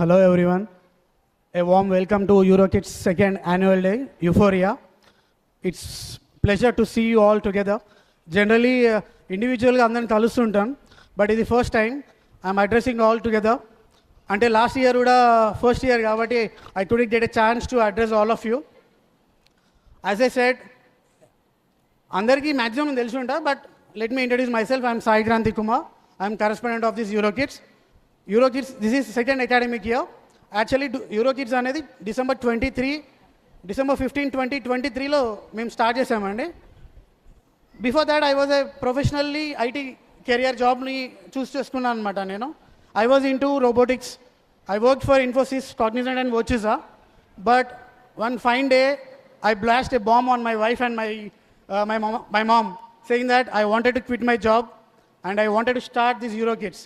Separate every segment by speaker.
Speaker 1: Hello everyone. A warm welcome to EuroKids second annual day, Euphoria. It's pleasure to see you all together. Generally, individually అందరిని కలుస్తుంటాం, but ఇది first time I'm addressing all together. అంటే last year కూడా first year కాబట్టి I could get a chance to address all of you. As I said, అందరికీ maximum తెలిసి ఉంటా, but let me introduce myself. I'm Sai Kranti Kumar. I'm correspondent of this EuroKids. EuroKids, this is second academic year. Actually, EuroKids అనేది December 15, 2023లో మేము start చేసామండి. Before that I was a professionally IT career జాబ్ని choose చేసుకున్నాను అనమాట. నేను I was into robotics. I work for Infosys, Cognizant and Virtusa. But one fine day I blast a bomb on my wife and my mom, saying that I wanted to quit my job and I wanted to start this EuroKids.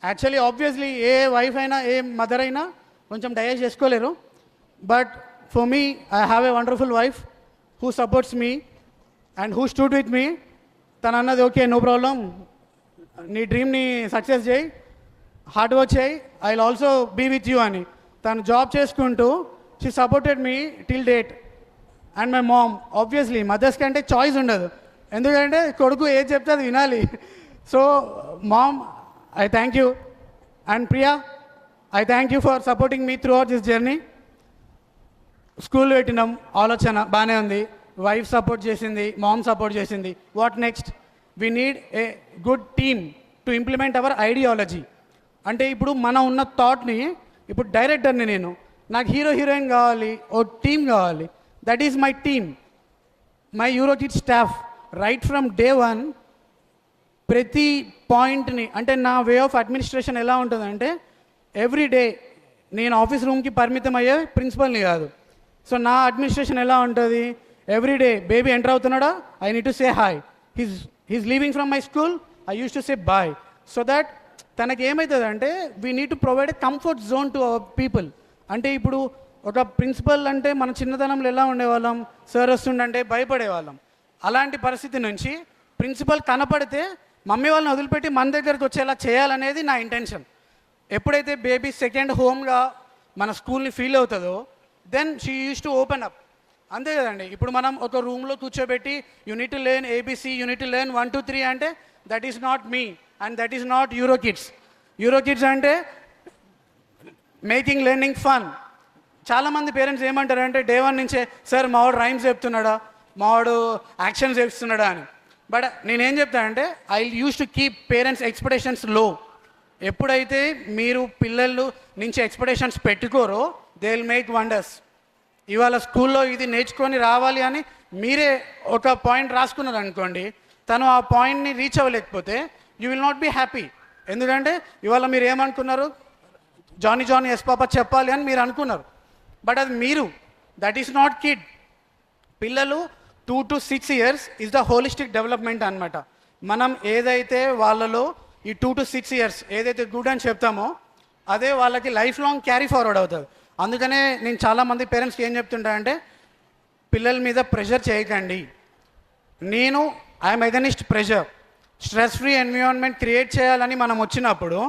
Speaker 1: Actually obviously a wife అయినా a mother అయినా కొంచెం digest చేసుకోలేరు. But for me, I have a wonderful wife who supports me and who stood with me. తను అన్నది, okay, no problem, నీ డ్రీమ్ని success చేయి, hard work చేయి, I will also be with you అని. తను జాబ్ చేసుకుంటూ she supported me till date. And my mom, obviously mothers కంటే చాయిస్ ఉండదు, ఎందుకంటే కొడుకు ఏది చెప్తే అది వినాలి. So ma'am, I thank you. And Priya, I thank you for supporting me throughout this journey. School పెట్టినాం, ఆలోచన బాగానే ఉంది, వైఫ్ సపోర్ట్ చేసింది, మామ్ సపోర్ట్ చేసింది. What next? We need a good team to implement our ideology. అంటే ఇప్పుడు మనం ఉన్న థాట్ని, ఇప్పుడు డైరెక్టర్ని నేను, నాకు హీరోయిన్ కావాలి, ఓ టీమ్ కావాలి. That is my team, my EuroKids staff. Right from day one ప్రతి పాయింట్ని, అంటే నా వే ఆఫ్ అడ్మినిస్ట్రేషన్ ఎలా ఉంటుందంటే, ఎవ్రీ డే నేను ఆఫీస్ రూమ్కి పరిమితం అయ్యే ప్రిన్సిపల్ని కాదు. సో నా అడ్మినిస్ట్రేషన్ ఎలా ఉంటుంది? ఎవ్రీ డే బేబీ ఎంటర్ అవుతున్నాడా, I need to say hi. He's leaving from my school, I use to say bye. So that తనకి ఏమవుతుంది అంటే, we need to provide a comfort zone to our people. అంటే ఇప్పుడు ఒక principal అంటే మన చిన్నతనంలో ఎలా ఉండేవాళ్ళం, సార్ వస్తుండంటే భయపడేవాళ్ళం. అలాంటి పరిస్థితి నుంచి ప్రిన్సిపల్ కనపడితే మమ్మీ వాళ్ళని వదిలిపెట్టి మన దగ్గరికి వచ్చేలా చేయాలనేది నా ఇంటెన్షన్. ఎప్పుడైతే బేబీ సెకండ్ హోమ్గా మన స్కూల్ని ఫీల్ అవుతుందో, then she used to open up. అంతే కదండి. ఇప్పుడు మనం ఒక రూమ్లో కూర్చోబెట్టి you need to learn ABC, you need to learn 1 2 3 అంటే that is not me and that is not EuroKids. EuroKids అంటే మేకింగ్ లెర్నింగ్ ఫన్. చాలామంది పేరెంట్స్ ఏమంటారంటే, డే వన్ నుంచే, సార్ మావాడు రైమ్స్ చెప్తున్నాడా, మావాడు యాక్షన్స్ చేస్తున్నాడా అని. బట్ నేనేం చెప్తానంటే, I use to keep parents expectations low. ఎప్పుడైతే మీరు పిల్లలు నుంచి ఎక్స్పెక్టేషన్స్ పెట్టుకోరో, దే విల్ మేక్ వండర్స్. ఇవాళ స్కూల్లో ఇది నేర్చుకొని రావాలి అని మీరే ఒక పాయింట్ రాసుకున్నారు అనుకోండి, తను ఆ పాయింట్ని రీచ్ అవ్వలేకపోతే you will not be happy. ఎందుకంటే ఇవాళ మీరు ఏమనుకున్నారు, జానీ ఎస్ పాప చెప్పాలి అని మీరు అనుకున్నారు, బట్ అది మీరు, దట్ ఈస్ నాట్ కిడ్. పిల్లలు 2 to 6 years is the holistic development అనమాట. మనం ఏదైతే వాళ్ళలో ఈ 2 to 6 years ఏదైతే గుడ్ అని చెప్తామో, అదే వాళ్ళకి లైఫ్ లాంగ్ క్యారీ ఫార్వర్డ్ అవుతుంది. అందుకనే నేను చాలామంది పేరెంట్స్కి ఏం చెప్తుంటా అంటే, పిల్లల మీద ప్రెషర్ చేయకండి. నేను I'm against pressure. Stress free environment create చేయాలని మనం వచ్చినప్పుడు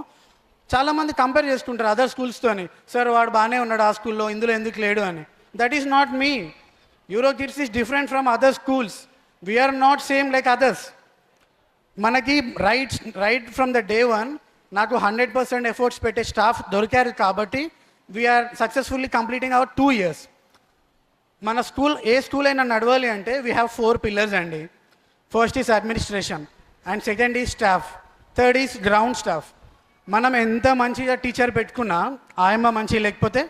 Speaker 1: చాలామంది కంపేర్ చేసుకుంటారు అదర్ స్కూల్స్తోని. సార్ వాడు బాగానే ఉన్నాడు ఆ స్కూల్లో, ఇందులో ఎందుకు లేడు అని. That is not me. EuroKids is different from other schools. We are not same like others. మనకి right from the day one నాకు 100% ఎఫర్ట్స్ పెట్టే స్టాఫ్ దొరికారు కాబట్టి we are successfully completing our 2 years. మన స్కూల్ ఏ స్కూల్ అయినా నడవాలి అంటే వీ హ్యావ్ 4 pillars అండి. First is administration, and second is staff, third is ground staff. మనం ఎంత మంచిగా టీచర్ పెట్టుకున్నా ఆయమ్మ మంచి లేకపోతే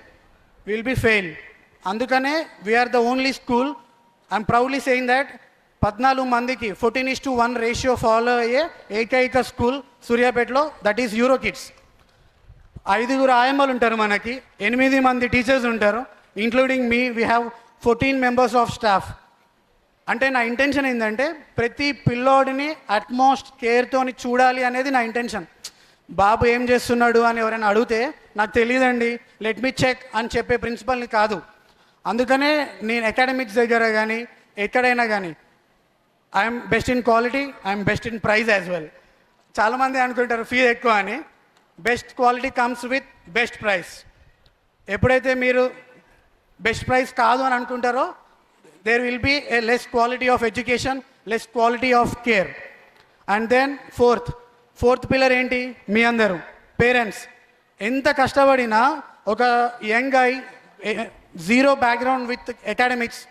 Speaker 1: విల్ బి ఫెయిల్. అందుకనే we are the only school, I'm proudly saying that 14 మందికి 14:1 రేషియో ఫాలో అయ్యే ఏకైక స్కూల్ సూర్యాపేటలో, దట్ ఈస్ EuroKids. 5 ఆయమ్మలు ఉంటారు, మనకి 8 మంది టీచర్స్ ఉంటారు, including me. We have 14 members of staff. అంటే నా ఇంటెన్షన్ ఏంటంటే, ప్రతి పిల్లోడిని అట్మోస్ట్ కేర్తోని చూడాలి అనేది నా ఇంటెన్షన్. బాబు ఏం చేస్తున్నాడు అని ఎవరైనా అడిగితే నాకు తెలియదండి, లెట్ మీ చెక్ అని చెప్పే ప్రిన్సిపల్ని కాదు. అందుకనే నేను అకాడమిక్స్ దగ్గర కానీ ఎక్కడైనా కానీ I'm best in quality, I'm best in price as well. చాలామంది అనుకుంటారు ఫీ ఎక్కువ అని. Best quality comes with best price. ఎప్పుడైతే మీరు బెస్ట్ ప్రైజ్ కాదు అని అనుకుంటారో there will be a less quality of education, less quality of care. And then fourth pillar ఏంటి? మీ అందరూ పేరెంట్స్. ఎంత కష్టపడినా ఒక యంగ్ అయి జీరో బ్యాక్గ్రౌండ్ విత్ అకాడమిక్స్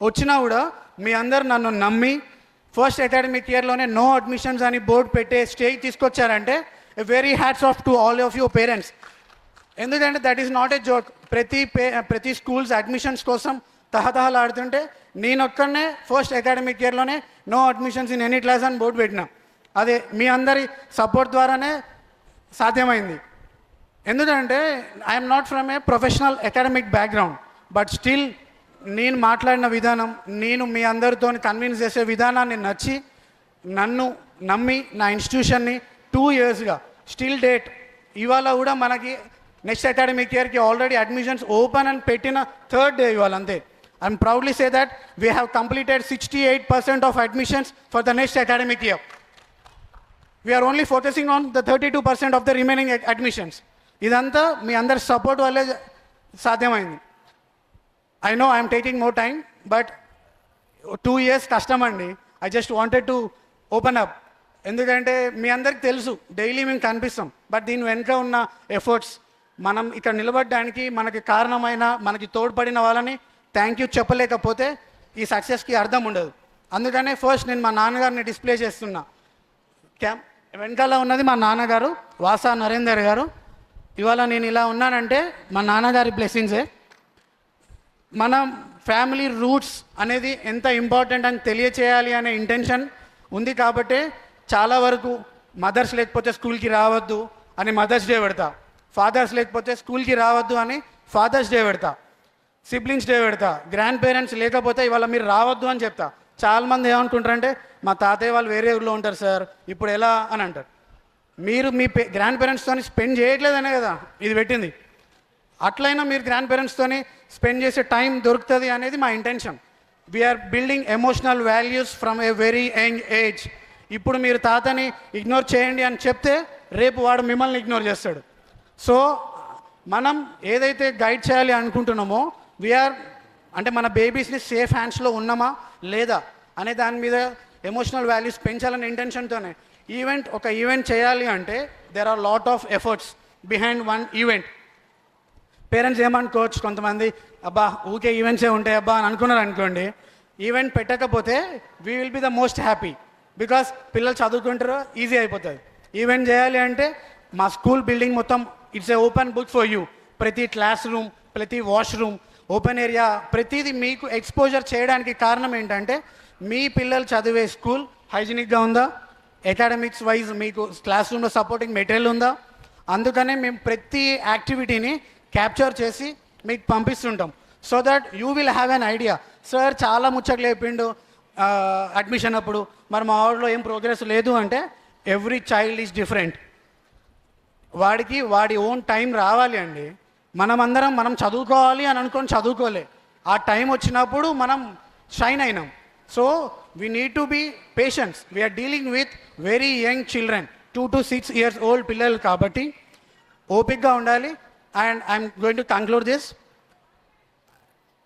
Speaker 1: వచ్చినా కూడా మీ అందరు నన్ను నమ్మి ఫస్ట్ అకాడమిక్ ఇయర్లోనే నో అడ్మిషన్స్ అని బోర్డు పెట్టే స్టేజ్ తీసుకొచ్చారంటే very hats off to all of your parents. ఎందుకంటే that is not a joke. ప్రతి స్కూల్స్ అడ్మిషన్స్ కోసం తహతహలాడుతుంటే నేనొక్కడనే ఫస్ట్ అకాడమిక్ ఇయర్లోనే no admissions in any class అని బోర్డు పెట్టినా. అదే మీ అందరి సపోర్ట్ ద్వారానే సాధ్యమైంది. ఎందుకంటే I'm not from a professional academic background, but still నేను మాట్లాడిన విధానం, నేను మీ అందరితో కన్విన్స్ చేసే విధానాన్ని నచ్చి నన్ను నమ్మి నా ఇన్స్టిట్యూషన్ని 2 yearsగా స్టిల్ డేట్ ఇవాళ కూడా మనకి నెక్స్ట్ అకాడమిక్ ఇయర్కి ఆల్రెడీ అడ్మిషన్స్ ఓపెన్ అని పెట్టిన 3rd day ఇవాళ అంతే. I'm proudly say that we have completed 68% of admissions for the next academic year. We are only focusing on the 32% of the remaining admissions. ఇదంతా మీ అందరి సపోర్ట్ వల్లే సాధ్యమైంది. I know I'm taking more time, but 2 years కష్టం అండి. I just wanted to open up. ఎందుకంటే మీ అందరికి తెలుసు డైలీ మేము కనిపిస్తాం, బట్ దీని వెనుక ఉన్న ఎఫర్ట్స్, మనం ఇక్కడ నిలబడడానికి మనకి కారణమైన, మనకి తోడ్పడిన వాళ్ళని థ్యాంక్ యూ చెప్పలేకపోతే ఈ సక్సెస్కి అర్థం ఉండదు. అందుకనే ఫస్ట్ నేను మా నాన్నగారిని డిస్ప్లే చేస్తున్నా. వెనకాల ఉన్నది మా నాన్నగారు వాసా నరేందర్ గారు. ఇవాళ నేను ఇలా ఉన్నానంటే మా నాన్నగారి బ్లెస్సింగ్సే. మన ఫ్యామిలీ రూట్స్ అనేది ఎంత ఇంపార్టెంట్ అని తెలియచేయాలి అనే ఇంటెన్షన్ ఉంది కాబట్టి చాలా వరకు మదర్స్ లేకపోతే స్కూల్కి రావద్దు అని మదర్స్ డే పెడతా, ఫాదర్స్ లేకపోతే స్కూల్కి రావద్దు అని ఫాదర్స్ డే పెడతా, సిబ్లింగ్స్ డే పెడతా, గ్రాండ్ పేరెంట్స్ లేకపోతే ఇవాళ మీరు రావద్దు అని చెప్తా. చాలామంది ఏమనుకుంటారంటే మా తాతయ్య వాళ్ళు వేరే ఊళ్ళో ఉంటారు సార్, ఇప్పుడు ఎలా అని అంటారు. మీరు మీ గ్రాండ్ పేరెంట్స్తో స్పెండ్ చేయట్లేదనే కదా ఇది పెట్టింది. అట్లయినా మీరు గ్రాండ్ పేరెంట్స్తో స్పెండ్ చేసే టైం దొరుకుతుంది అనేది మా intention. We are building emotional values from a very young age. ఇప్పుడు మీరు తాతని ఇగ్నోర్ చేయండి అని చెప్తే రేపు వాడు మిమ్మల్ని ఇగ్నోర్ చేస్తాడు. సో మనం ఏదైతే గైడ్ చేయాలి అనుకుంటున్నామో అంటే మన బేబీస్ని సేఫ్ హ్యాండ్స్లో ఉన్నామా లేదా అనే దాని మీద ఎమోషనల్ వాల్యూస్ పెంచాలనే ఇంటెన్షన్తోనే ఒక ఈవెంట్ చేయాలి అంటే there are lot of efforts behind one event. Parents ఏమనుకోవచ్చు కొంతమంది, అబ్బా ఊకే ఈవెంట్సే ఉంటాయి అబ్బా అని అనుకున్నారు అనుకోండి. ఈవెంట్ పెట్టకపోతే we will be the most happy, because పిల్లలు చదువుకుంటారో ఈజీ అయిపోతుంది. ఈవెంట్ చేయాలి అంటే మా స్కూల్ బిల్డింగ్ మొత్తం it's a open book for you. ప్రతి క్లాస్ రూమ్, ప్రతి వాష్రూమ్, ఓపెన్ ఏరియా, ప్రతిదీ మీకు ఎక్స్పోజర్ చేయడానికి కారణం ఏంటంటే మీ పిల్లలు చదివే స్కూల్ హైజీనిక్గా ఉందా, అకాడమిక్స్ వైజ్ మీకు క్లాస్ రూమ్లో సపోర్టింగ్ మెటీరియల్ ఉందా. అందుకనే మేము ప్రతి యాక్టివిటీని క్యాప్చర్ చేసి మీకు పంపిస్తుంటాం. So that you will have an idea. Sir చాలా ముచ్చట్లు చెప్పిండు అడ్మిషన్ అప్పుడు, మరి మా ఊళ్ళో ఏం ప్రోగ్రెస్ లేదు అంటే ఎవ్రీ చైల్డ్ ఈజ్ డిఫరెంట్. వాడికి వాడి ఓన్ టైం రావాలి అండి. మనం చదువుకోవాలి అని అనుకొని చదువుకోలే, ఆ టైం వచ్చినప్పుడు మనం షైన్ అయినాం. So we need to be patience. We are dealing with very young children, 2 to 6 years old పిల్లలు కాబట్టి ఓపిక్గా ఉండాలి. And I'm going to conclude this.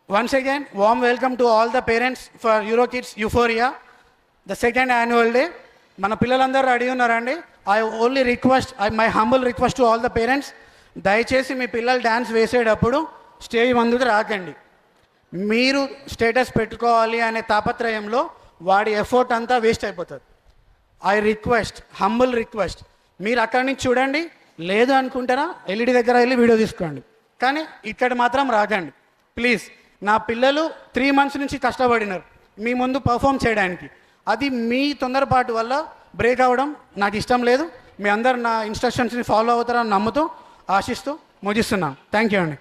Speaker 1: Once again, warm welcome to all the parents for EuroKids Euphoria, the 2nd annual day. మన పిల్లలందరూ ready ఉన్నారండి. My humble request to all the parents, దయచేసి మీ పిల్లలు dance వేసేటప్పుడు స్టేజ్ ముందుకు రాకండి. మీరు status పెట్టుకోవాలి అనే తాపత్రయంలో వాడి ఎఫర్ట్ అంతా వేస్ట్ అయిపోతుంది. హంబుల్ రిక్వెస్ట్, మీరు అక్కడి నుంచి చూడండి, లేదు అనుకుంటారా ఎల్ఈడి దగ్గర వెళ్ళి వీడియో తీసుకోండి, కానీ ఇక్కడ మాత్రం రాకండి ప్లీజ్. నా పిల్లలు 3 months నుంచి కష్టపడినారు మీ ముందు పర్ఫామ్ చేయడానికి. అది మీ తొందరపాటు వల్ల బ్రేక్ అవ్వడం నాకు ఇష్టం లేదు. మీ అందరు నా ఇన్స్ట్రక్షన్స్ని ఫాలో అవుతారని నమ్ముతూ ఆశిస్తూ ముగిస్తున్నాను. థ్యాంక్ యూ అండి.